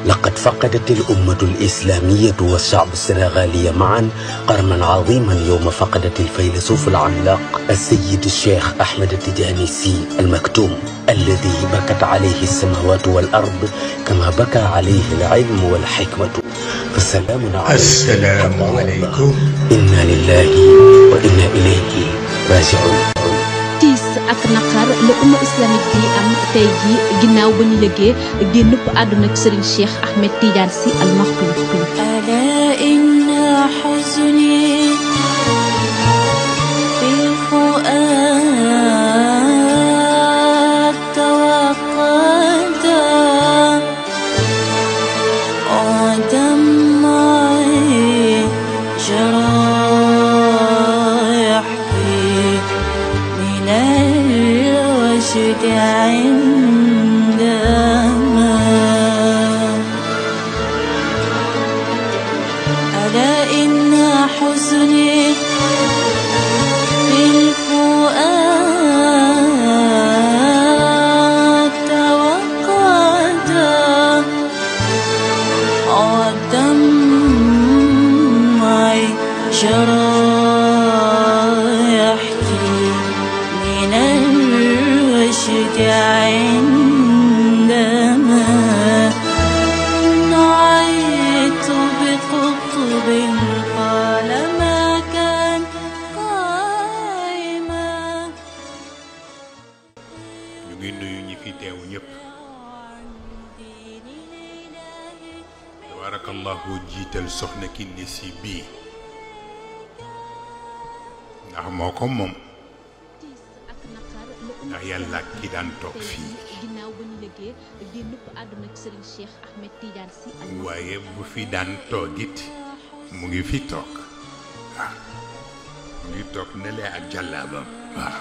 لقد فقدت الأمة الإسلامية والشعب السنغالي معا قرنا عظيما يوم فقدت الفيلسوف العملاق السيد الشيخ أحمد التجاني سي المكتوم، الذي بكت عليه السماوات والأرض كما بكى عليه العلم والحكمة. فالسلام عليكم. السلام عليكم. إنا لله وإنا إليه راجعون. tiis ak naqar la umma islamique bi am tey ji ginnaaw ba ñu yëgee génnub àdduna ak Serigne Cheikh Ahmed Tidiane Sy Al Maktoum. ala inna huzni fil fuad tawaqqada wa dam'i jara عندما ألا إن حزني في الفؤاد توقد ودمعي جرى عندما نعيت بقطب قال ما كان قائما. ñu ngi nuyu ñi fi teew ñëpp. tabarakallahu jiital soxna Kiné Sy bii ndax moo ko moom. ndax yàlla ki daan toog fii waaye bu fi daan toogit mu ngi fi toog waaw mu ngi toog ne lee ak jàllaabam waaw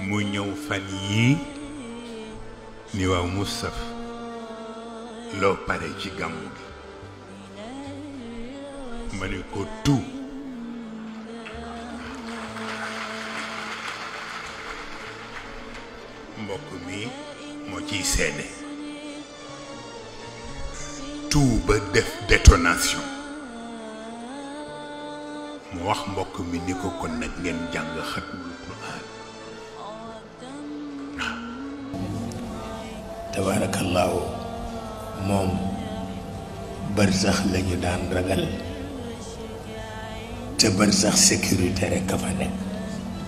mu ñëw fan yii ni waaw Moustapha loo pare ci gàmmu gi ma ne ko tout mbokk mi moo ciy seede tout ba def détonation mu wax mbokk mi ni ko kon nag ngeen jàng xatmul Qur'an tabaarakallaahu moom barsax lañu daan ragal te barsax sécurité rek a fa nekk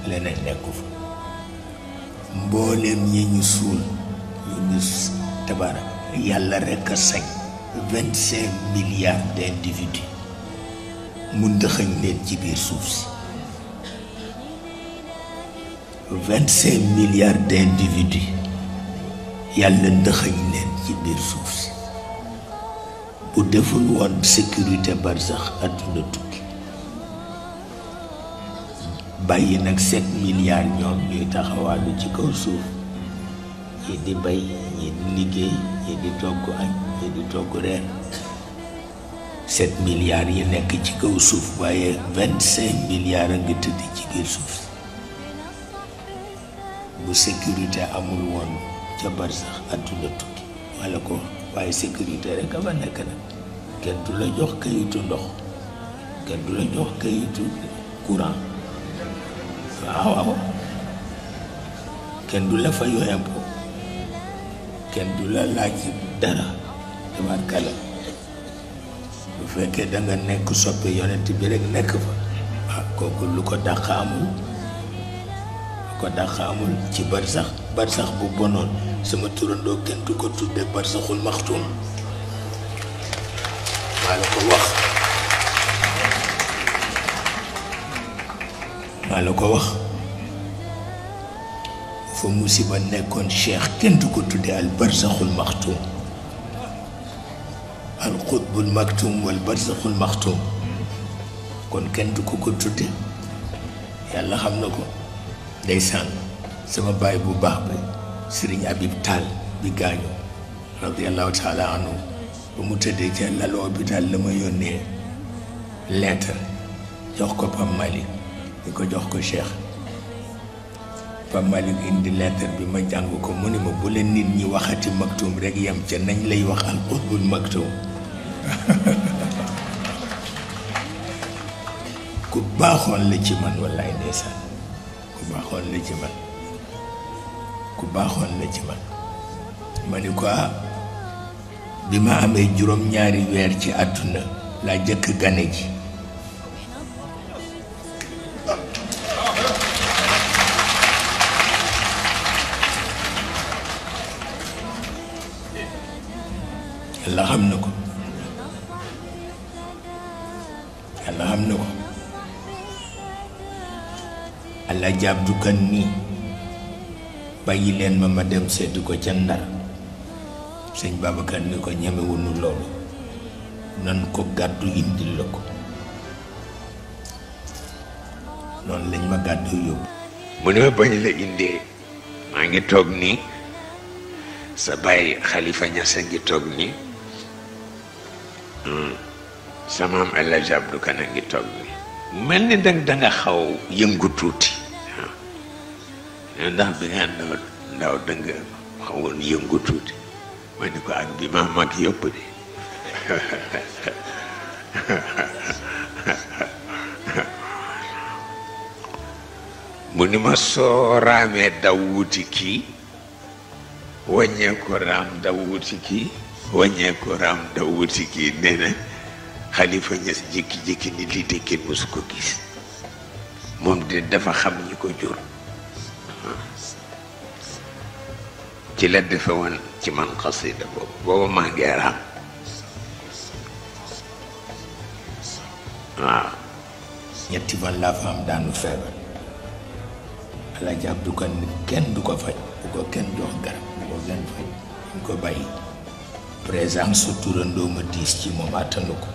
leneen nekku fa mbooleem ñi ñu suul ñu tabarak yàlla rek a sañ 25 milliards d'individus mu ndëxëñ leen ci biir suuf si 25 milliards d'individus yàlla ndëxëñ leen ci biir suuf si bu deful woon sécurité barsax àdduna tukki bàyyi nag 7 milliards ñoom ñuy taxawaalu ci kaw suuf ñi di bay ñi di liggéey ñi di togg añ ñi di togg reer 7 milliards yi nekk ci kaw suuf waaye 25 milliards a ngi tëdd ci biir suuf si bu sécurité amul woon ca barsax àdduna tukki walla ko waaye sécurité rek a fa nekk nag kenn du la jox kayitu ndox kenn du la jox kayitu courant waaw kenn du la fa yoo impôt kenn du la laaj dara tabarkala bu fekkee da nga nekk soppe yonent bi rek nekk fa waaw kooku lu ko dàq amul ci barsax bu bonoon sama turandoo kenn du ko tudde barsaxul maxtuum maa la ko wax fa musiba nekkoon cheikh kenn du ko tudde al barsaxul maxtuum al qutbul maktuum wal barsaxul maxtuum kon kenn du ko tudde yàlla xam na ko ndeysaan sama baay bu baax bi Sëriñ Habib Tall bi gaañu radiyallahu taala anhu ba mu tëddee ca lalu hôpital la ma yónnee lettre jox ko Pam Malick di ko jox ko Cheikh Pape Malick indi lettre bi ma jàng ko mu ne ma bu leen nit ñi waxati maktum rek yem ca nañ lay wax al qutbul maktum ku baaxoon la ci man wallaay ndeysaan ku baaxoon la ci man ku baaxoon la ci man ma ni ko bi ma amee juróom-ñaari weer ci àdduna laa jëkk gane ji yàlla xam na ko yàlla xam na ko allah jaab du kan nii bàyyi leen ma dem seetu ko ca Ndar sëñ Babacar ni ko ñemewunu loolu nan ko gàddu indil la ko noonu lañ ma gàddu yóbbu mu ne ma bañ la indee maa ngi toog nii sa baay Xalifa Ñas a ngi toog nii sa maam El Hadj Abdou Kane a ngi toog nii mel ni danga xaw yëngu tuuti waaw ndax bi nga ndaw danga xawoon yëngu tuuti ma ni ko ak bi ma mag yëpp de mu ni ma soo raamee daw wuti kii wàññeeku raam daw wuti kii wàññeeku raam daw wuti kii nee na Xalifa Ñas jékki-jékki ni lii de kenn mësu ko gis moom de dafa xam ñi ko jur ci la defe woon ci man xasida booba maa ngi raam waaw ñetti fan laa fa am daanu feebar ala jàpp du ko kenn du ko faj bu ko kenn jox garab bu ko kenn faj ñu ko bàyyi présence su turandoo ma diis ci moom àttanu ko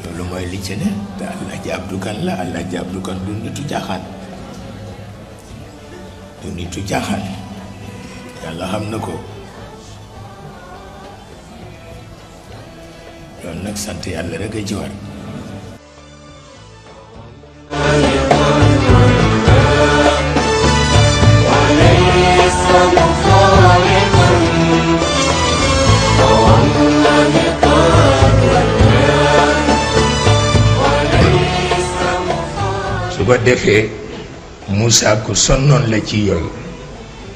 loolu mooy li ci ne te Alaaji Abdou Kane la Alaaji Abdou Kane du nitu jaaxaan du nitu jaaxaan yàlla xam na ko loolu nag sant yàlla rek a ci war su ko defee Moussa ku sonnoon la ci yooyu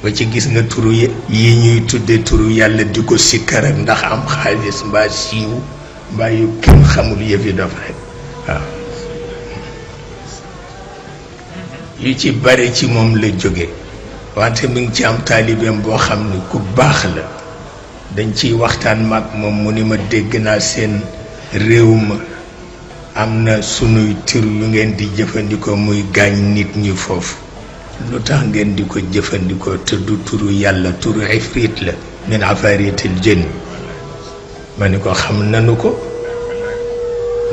ba ci gis nga turu yi ñuy tudde turu yàlla di ko sikkar ak ndax am xaalis mbaa siiw mbaa yu kenn xamul yëf yi dof rek waaw yu ci bare ci moom la jóge wante mi ngi ci am taalibeem boo xam ni ku baax la dañ ciy waxtaan mag moom mu ni ma dégg naa seen réew ma am na sunuy tur yu ngeen di jëfandikoo muy gaañ nit ñi foofu lu tax ngeen di ko jëfandikoo te du turu yàlla turu ifrit la min afaritil jinn ma ni ko xam nanu ko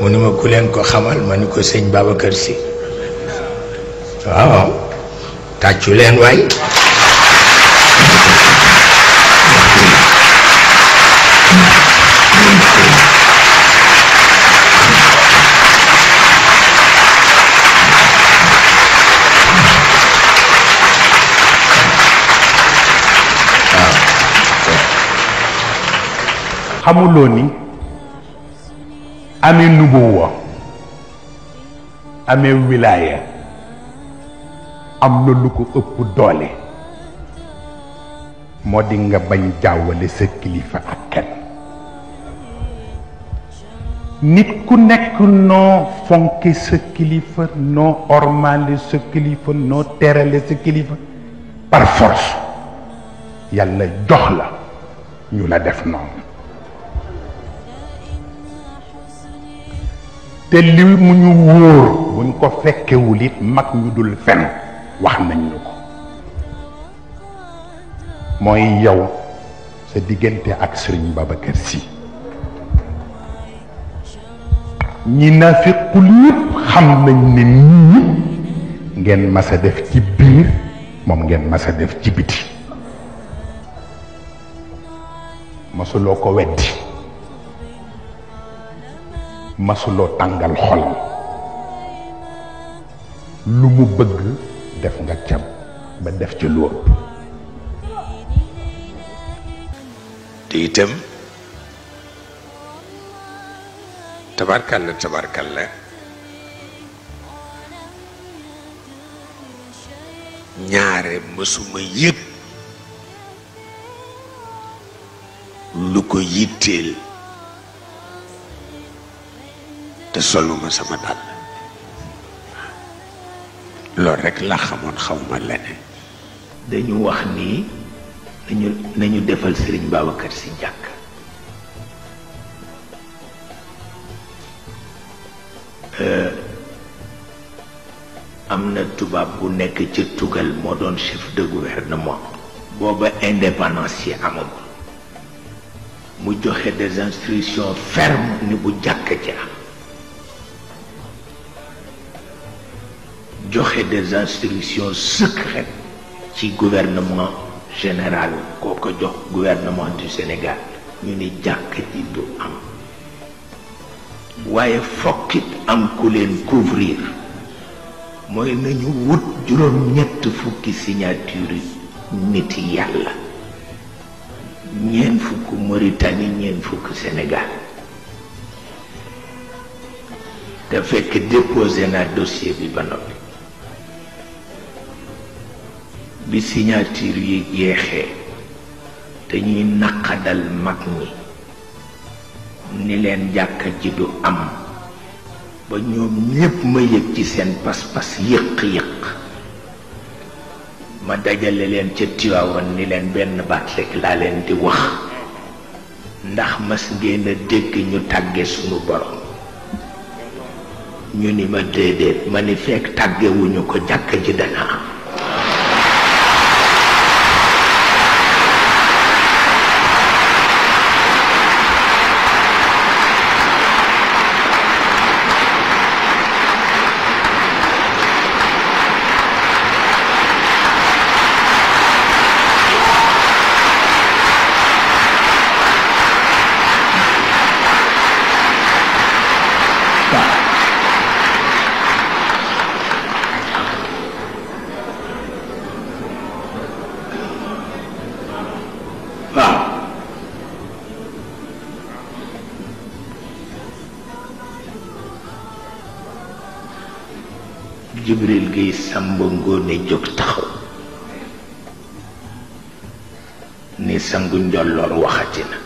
mu ni ma ku leen ko xamal ma ni ko sëñ Babacar Si waaw tàccu leen waay xamuloo ni amee nubuwa amee wilaaya am na lu ko ëpp doole moo di nga bañ jàwwale sa kilifa ak kenn nit ku nekk noo fonke sa kilifa noo ormale sa kilifa noo terale sa kilifa par force yàlla jox la ñu la def noonu te li mu ñu wóor buñ ko fekkewul it mag ñu dul fen wax nañ ñu ko mooy yow sa diggante ak Sëriñ Babacar Sy ñi nafiqul yëpp xam nañ ne nii ngeen mas a def ci biir moom ngeen mas a def ci biti mosuloo ko weddi masuloo tàngal xolam lu mu bëgg def nga cam ba def ci lu ëpp te itam tabarkalla ñaare mësuma yëg lu ko yitteel te soluma sama dàll loolu rekk la xamoon xawma leneen. dañu wax ni nañu defal Sëriñ Babacar Si jàkk am na tubaab bu nekk ca tugal moo doon chef de gouvernement booba indépendance yi amagul mu joxe des instructions fermes ni bu jàkk ci am joxe des instructions secrètes ci gouvernement général koo ko jox gouvernement du Sénégal ñu ni jàkk ji du am waaye fokkit am ku leen couvrir mooy nañu wut juróom-ñett fukki signature nit yàlla ñeent fukk Mauritanie ñeent fukk Sénégal te fekk déposé naa dossier bi ba noppi bi signature yi jeexee te ñuy naqadal mag ñi ni leen jàkka ji du am ba ñoom ñépp ma yëg ci seen pas-pas yëq-yëq ma dajale leen ca Tiwaawan ni leen benn baat rekk laa leen di wax ndax mas ngeen a dégg ñu tàgge sunu borom ñu ni ma déedéet ma ni fekk tàggewuñu ko jàkka ji dana am Jibril Gueye Samba Ngoone jóg taxaw ni sangu njolloor waxati na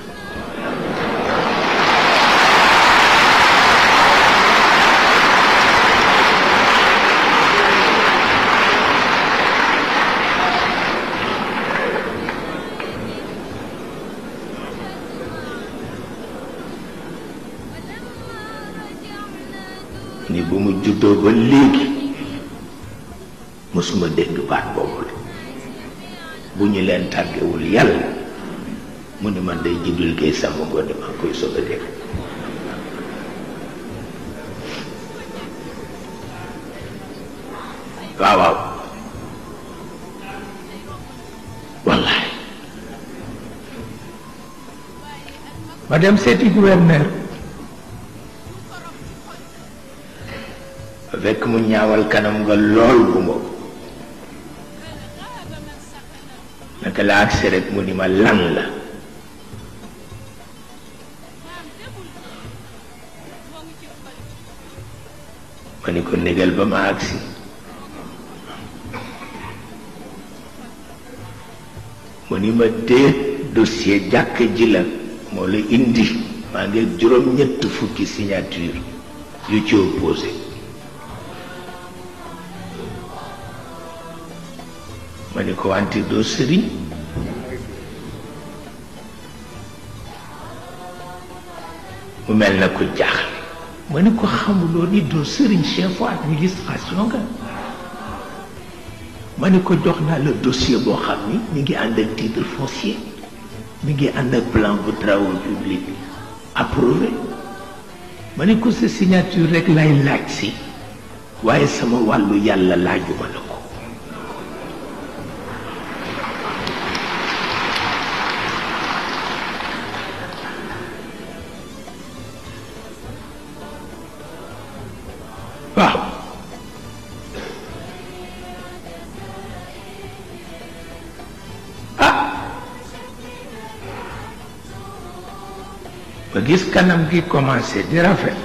ni bu mu juddoo ba léegi mësuma dégg baat boobu la bu ñu leen tàggewul yàlla mu ni man day Jibril Gueye Samba Ngoone maa koy soog a dégg waaw waaw wallaay ma dem seeti gouverneur fekk mu ñaawal kanam nga lool bu ma naka la agsi rek mu ni ma lan la ma ni ko négal ba ma agsi mu ni ma déet dossier jàkk ji la moo la indi maa ngi juróom-ñett fukki signature yu ci opposé ma ni ko wante doo sëriñ mu mel na ko jaaxle ma ni ko xamuloo ni doo sëriñ chef administration nga ma ni ko jox naa la dossier boo xam ni mi ngi ànd ak titre foncier mi ngi ànd ak plan bu travaux publics approuvé ma ni ko sa signature rek lay laaj si waaye sama wàllu yàlla laajuma la ko ba gis kanam gi commencé di rafet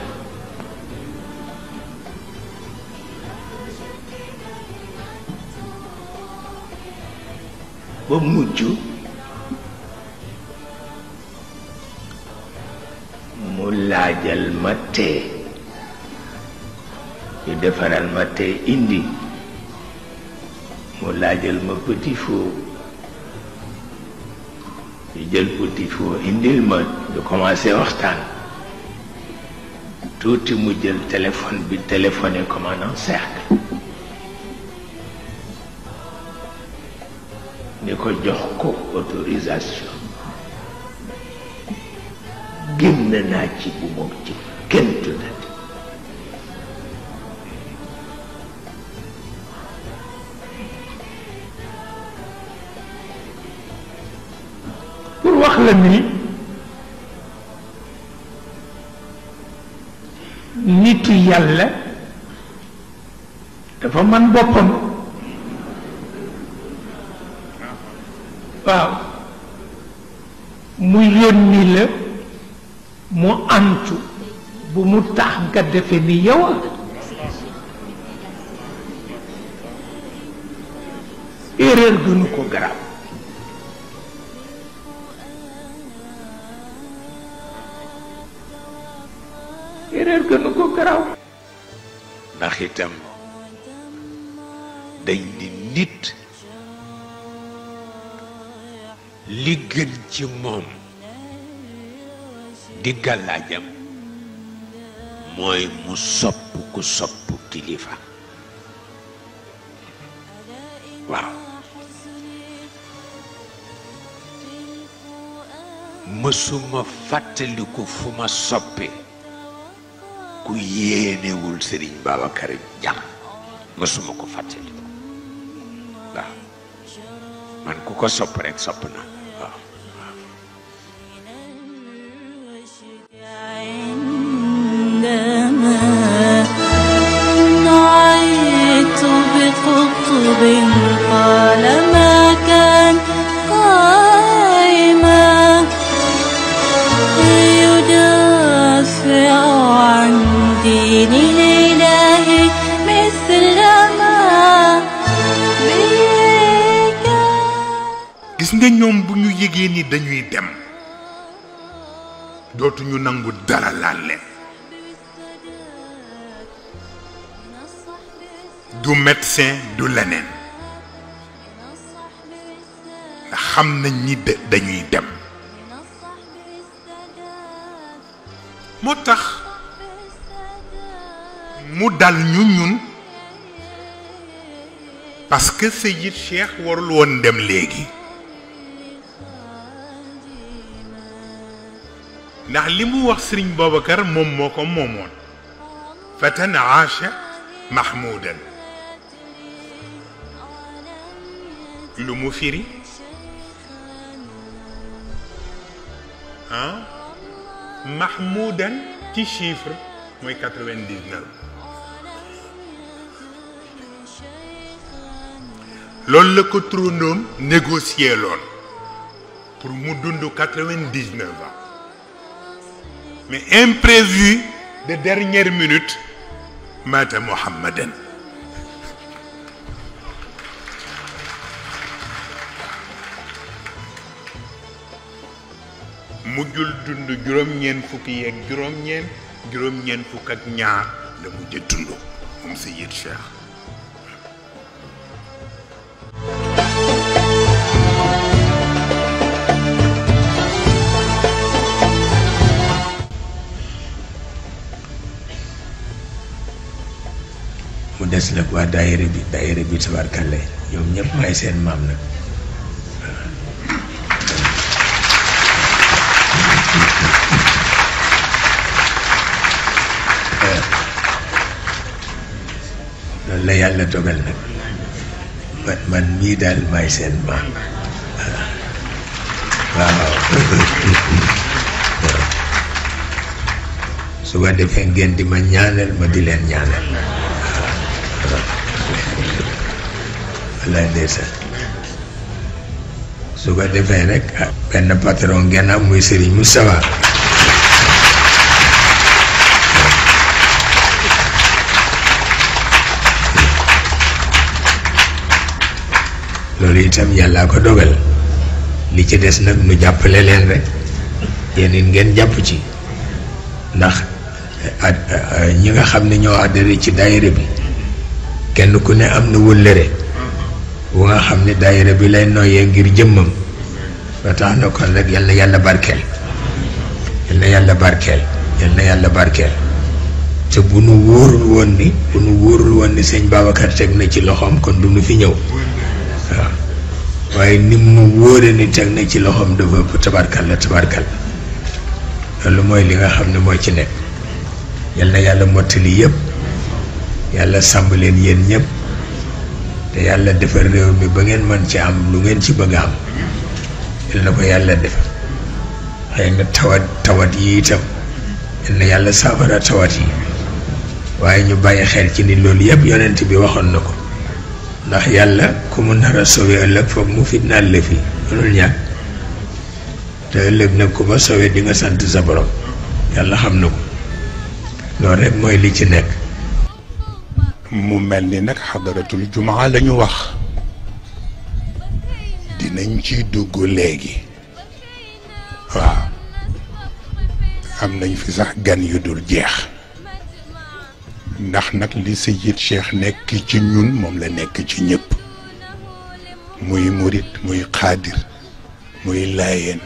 ba mujj mu laajal ma tee ñu defaral ma tee indi mu laajal ma petit four ñu jël petit four indil ma ñu commencé waxtaan tuuti mu jël téléphone bi téléphoné commandant cercle ni ko jox ko autorisation génn naa ci bu moom ci kenn tuddati pour wax la ni nitu yàlla dafa man boppam waaw mu yónni la mu antu bu mu tax nga defe ni yow erreur gënu ko garaaw erreur gënu ko garaaw ndax itam dañ di nit li gën ci moom di gàllaajam mooy mu sopp ku sopp kilifa waaw mësuma fàttaliku fu ma soppe ku yéenewul Sëriñ Babacar jàmm mësuma ko fàttaliku waaw man ku ko sopp rek sopp na waaw نعيت بقطب قال ما كان قائما يدافع عن دين الإله مثل ما gis nga ñoom bu ñu yégee ni dañuy dem dootuñu nangu dara laal leen du médecin du leneen ndax xam nañ ni dañuy dem moo tax mu dal ñu ñun parce que Seyid Cheikh warul woon dem léegi ndax li mu wax Sëriñ Babacar moom moo ko moomoon fatan aasha mahmudan lu mu firi mahmudan ci chiffre mooy 99 loolu la ko turandoom négocier loon pour mu dund 99 ans mais imprévu de dernière minute mata Muhammadan mujjul dund juróom-ñeent fukki yeeg juróom-ñeent fukk ak ñaar la mujj dund moom Seyid Cheikh mu des nag waa daayira bi tabarkalla ñoom ñëpp may seen maam nag loolu la yàlla dogal nag man mii daal may seen maam waaw su ko defee ngeen di ma ñaanal ma di leen ñaanal walla ndeysaan su ko defee rek benn patron ngeen am muy Serigne Moustapha loolu itam yàllaa ko dogal li ci des nag nu jàppale leen rek yéen it ngeen jàpp ci ndax ñi nga xam ne ñoo adhéré ci daayira bi kenn ku ne am na wëllëre bu nga xam ne daayira bi lay noyyee ngir jëmmam ba tax na kon rek yal na yàlla barkeel yal na yàlla barkeel yal na yàlla barkeel te bu nu wóorul woon ni sëñ Babacar teg na ci loxoom kon du nu fi ñëw waaw waaye nim nu wóore ni teg na ci loxoom dafa ëpp tabarkal loolu mooy li nga xam ne moo ci nekk yal na yàlla mottali yëpp yàlla sàmb leen yéen ñëpp te yàlla defar réew mi ba ngeen mën ci am lu ngeen ci bëgg a am yal na ko yàlla defar xëy na tawat yi itam yal na yàlla saafara tawat yi waaye ñu bàyyi xel ci ni loolu yëpp yonent bi waxoon na ko ndax yàlla ku mu nar a sowe ëllëg foog mu fitnaal la fi mënul ñàkk te ëllëg nag ku ma sowe di nga sant sa borom yàlla xam na ko loolu rek mooy li ci nekk. mu mel ni nag xadaratul jumaa la ñu wax dinañ ci dugg léegi waaw am nañ fi sax gan yu dul jeex ndax nag li Seyid Cheikh nekk ci ñun moom la nekk ci ñëpp muy murit muy xaadir muy laayeen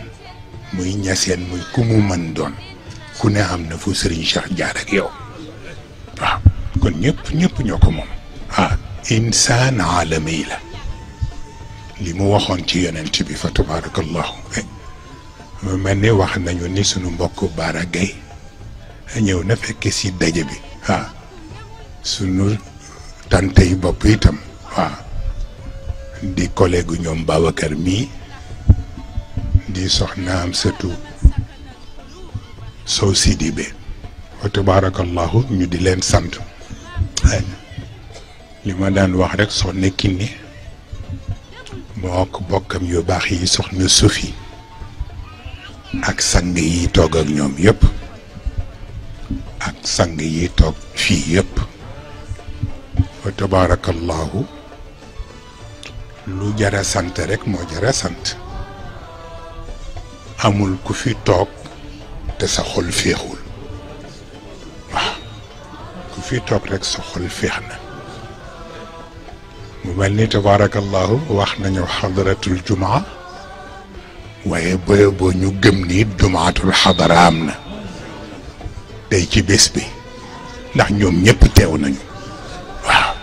muy ñaseen muy ku mu mën doon ku ne am na fu Serigne Cheikh jaar ak yow waaw kon ñëpp ñoo ko moom insaan aalami la li mu waxoon ci yonent bi fa tabarakallahu mu mel ni wax nañu ni sunu mbokk Baara Gaye ñëw na fekk si daje bi sunu tante yi bopp itam di collègue ñoom Babacar mii di soxnaam sëtu Sow Sidibé wa tabarakallahu ñu di leen sant li ma daan wax rek soxna Kiné moo ko bokkam yu baax yi soxna Sophie ak sang yi toog ak ñoom yëpp ak sang yi toog fii yëpp wa tabarakallahu lu jara sant rek moo jara sant amul ku fi toog te sa xol féexul waaw ku fi toog rek sa xol féex na mu mel ni tabarakallahu wax nañu xadaratul jumaa waaye boo ñu gëm ni jumaatul xadara am na tey ci bés bi ndax ñoom ñëpp teew nañu waaw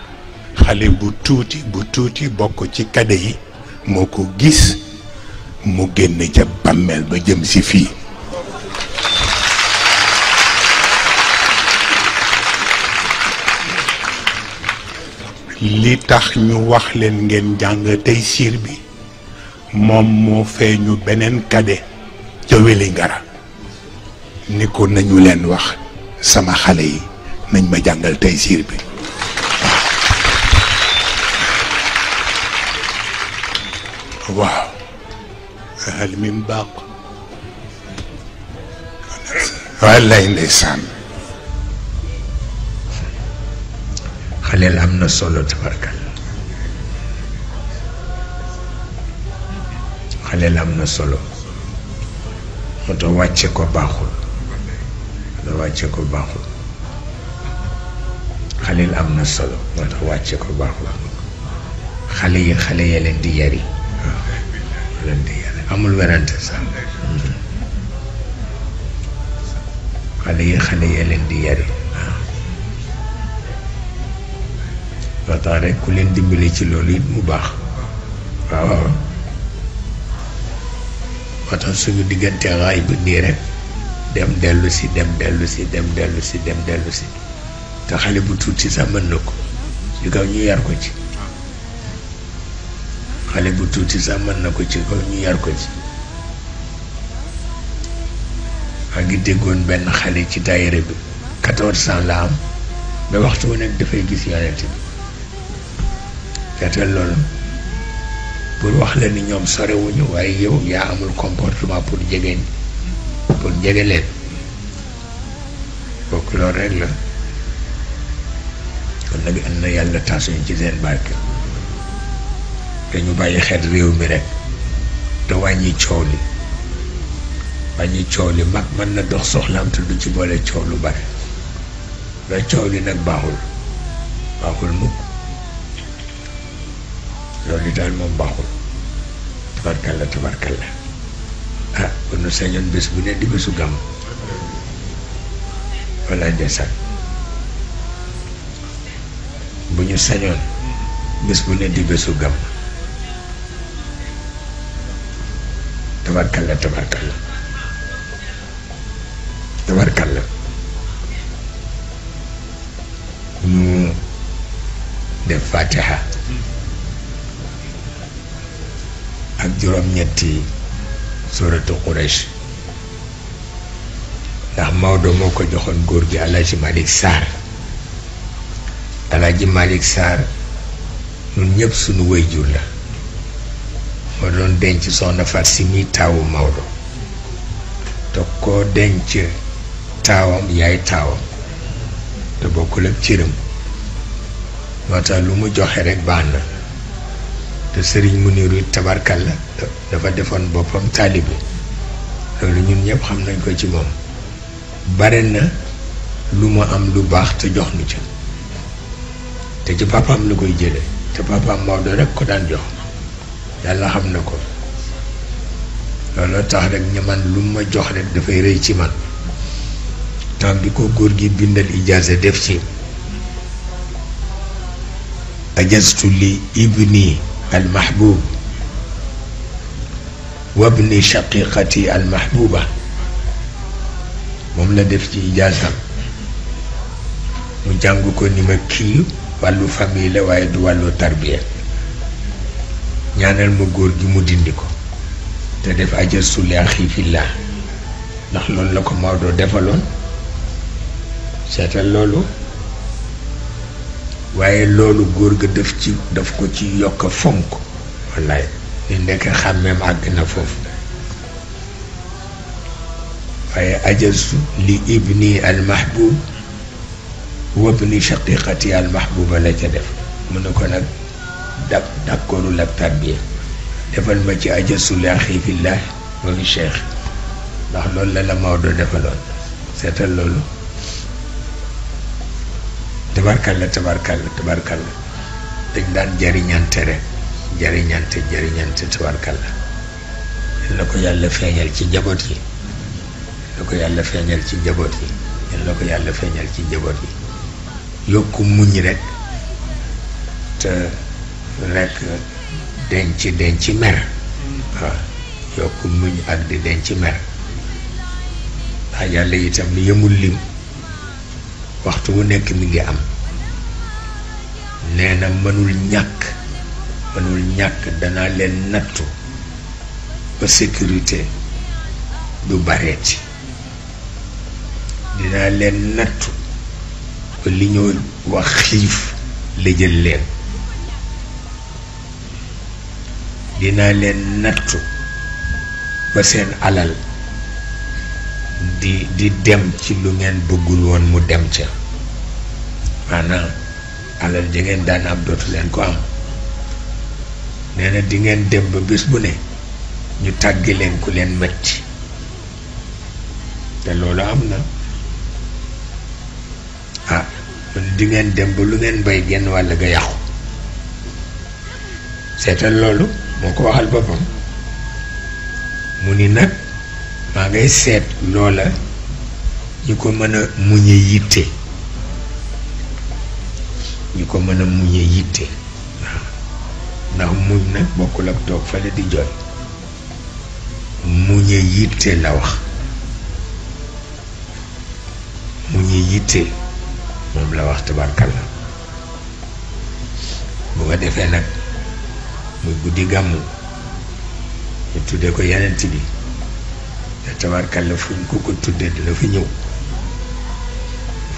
xale bu tuuti bokk ci kade yi moo ko gis mu génn ca bàmmeel ba jëm si fii li tax ñu wax leen ngeen jàng tey siir bi moom moo feeñu beneen kade ca Wélingara ni ko nañu leen wax sama xale yi nañ ma jàngal tey siir bi waaw hal min baaq wallaay ndeysaan xaleel am na solo tabarkal xaleel am na solo moo tax wàcce ko baaxul xaleel am na solo moo tax wàcce ko baaxul xale ya leen di yari amul werante sax xale ya leen di yari waaw tax rek ku leen dimbali ci loolu it mu baax waaw moo tax suñu diggante raay bu nii rek dem dellu si te xale bu tuuti sax mën na ko ci kaw ñu yar ko ci xale bu tuuti sax mën na ko ci kaw ñu yar ko ci maa ngi déggoon benn xale ci daayira bi 14 ans la am ba waxtu wu nekk dafay gis yonent bi seetal loolu pour wax la ni ñoom sorewuñu waaye yow yaa amul comportement pour jege leen bokk loolu rek la kon nag am na yàlla taasuñu ci seen barke dañu bàyyi xel réew mi rek te wàññi coow li mag mën na dox soxlaam te du ci boole coow lu bare mais coow li nag baaxul mukk loolu daal moom baaxul tabarkalla ah bu nu sañoon bés bu ne di bésu gàmm walla ndeysaan bu ñu sañoon bés bu ne di bésu gàmm tabarkalla ñu def fatiha ak juróom-ñetti suratu Quraysh ndax Maodo moo ko joxoon góor gi Alaaji Malick Sarr ñun ñëpp sunu waajur la moo doon denc soxna Fat Si mi taawu Maodo te koo denc taawam yaay taawam te bokkul ak cëram moo tax lu mu joxe rek baax na te sëriñ Muniru tabarkal la dafa defoon boppam taalibe loolu ñun ñëpp xam nañ ko ci moom bare na lu mu am lu baax te jox nu ca te ci papaam la koy jële te papaam Maodo rek ko daan jox yàlla xam na ko looloo tax rek ñu man lu ma jox rek dafay rëy ci man temps bi ko góor gi bindal ijaaza def ci ajastu li ibni al mahbub wabni shaqiqati al mahbuba moom la def ci ijaazam mu jàng ko ni ma kii wàllu famille la waaye du wàllu tarbiya ñaanal ma góor gi mu dindi ko te def ajastu li axi fillah ndax loolu la ko Maodo defaloon seetal loolu waaye loolu góor ga daf ko ci yokk fonk wallaay ni ndekk xàmmeem àgg na foofu waaye ajastu li ibni al mahbub wabni shaqiqati al mahbuba la ca def mu ne ko nag d'accordul ak tarbiya defal ma ci ajastu li axi fillah wa fi cheikh ndax loolu la Maodo defaloon seetal loolu tabarkalla dañ daan jariñante rek jariñante tabarkalla yal na ko yàlla feeñal ci njaboot yi yal na ko yàlla feeñal ci njaboot yi yokku muñ rek te rek denc mer waaw yokku muñ ak di denc mer ndax yàlla itam li yëmul lim waxtu wu nekk mi ngi am nee na mënul ñàkk danaa leen nattu ba sécurité du bareeti dinaa leen nattu ba li ñoo wax xiif la jël leen dinaa leen nattu ba seen alal di dem ci lu ngeen bëggul woon mu dem ca maanaam alal ji ngeen daan am dootu leen ko am nee na di ngeen dem ba bés bu ne ñu tàggi leen ku leen metti te loolu am na di ngeen dem ba lu ngeen bay genn wàll ga yàqu seetal loolu moo ko waxal boppam mu ni nag maa ngay seet loola ñi ko mën a muñe yitte waaw ndax muñ nag bokkul ak toog fale di jooy muñe yitte la wax muñe yitte moom la wax tabarkalla bu nga defee nag muy guddi gàmmu ñu tuddee ko yenent bi te tabarkalla fu ñu ko tuddee dina fi ñëw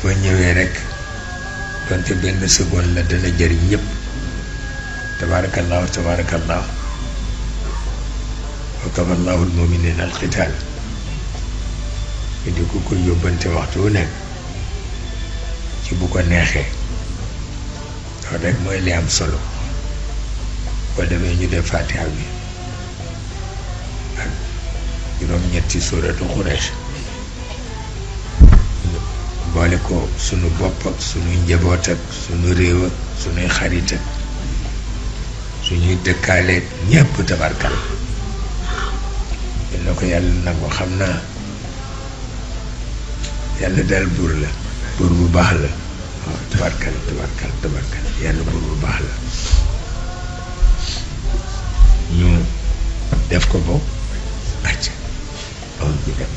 fa ñëwee rek donte benn seconde la dana jëriñ ñëpp tabarakallahu wa kafallahu almuminina alqital di ko koy yóbbante waxtu wu nekk ci bu ko neexee loolu rek mooy li am solo boo demee ñu def fatiha bi ak juróom-ñetti suuratu Quraysh boole ko sunu bopp ak sunuy njaboot ak sunu réew ak sunuy xarit ak suñuy dëkkaaleeg ñépp tabarkal na ko yàlla nangu xam naa yàlla daal buur la buur bu baax la waaw tabarkal yàlla buur bu baax la ñu def ko boobu acca bi dem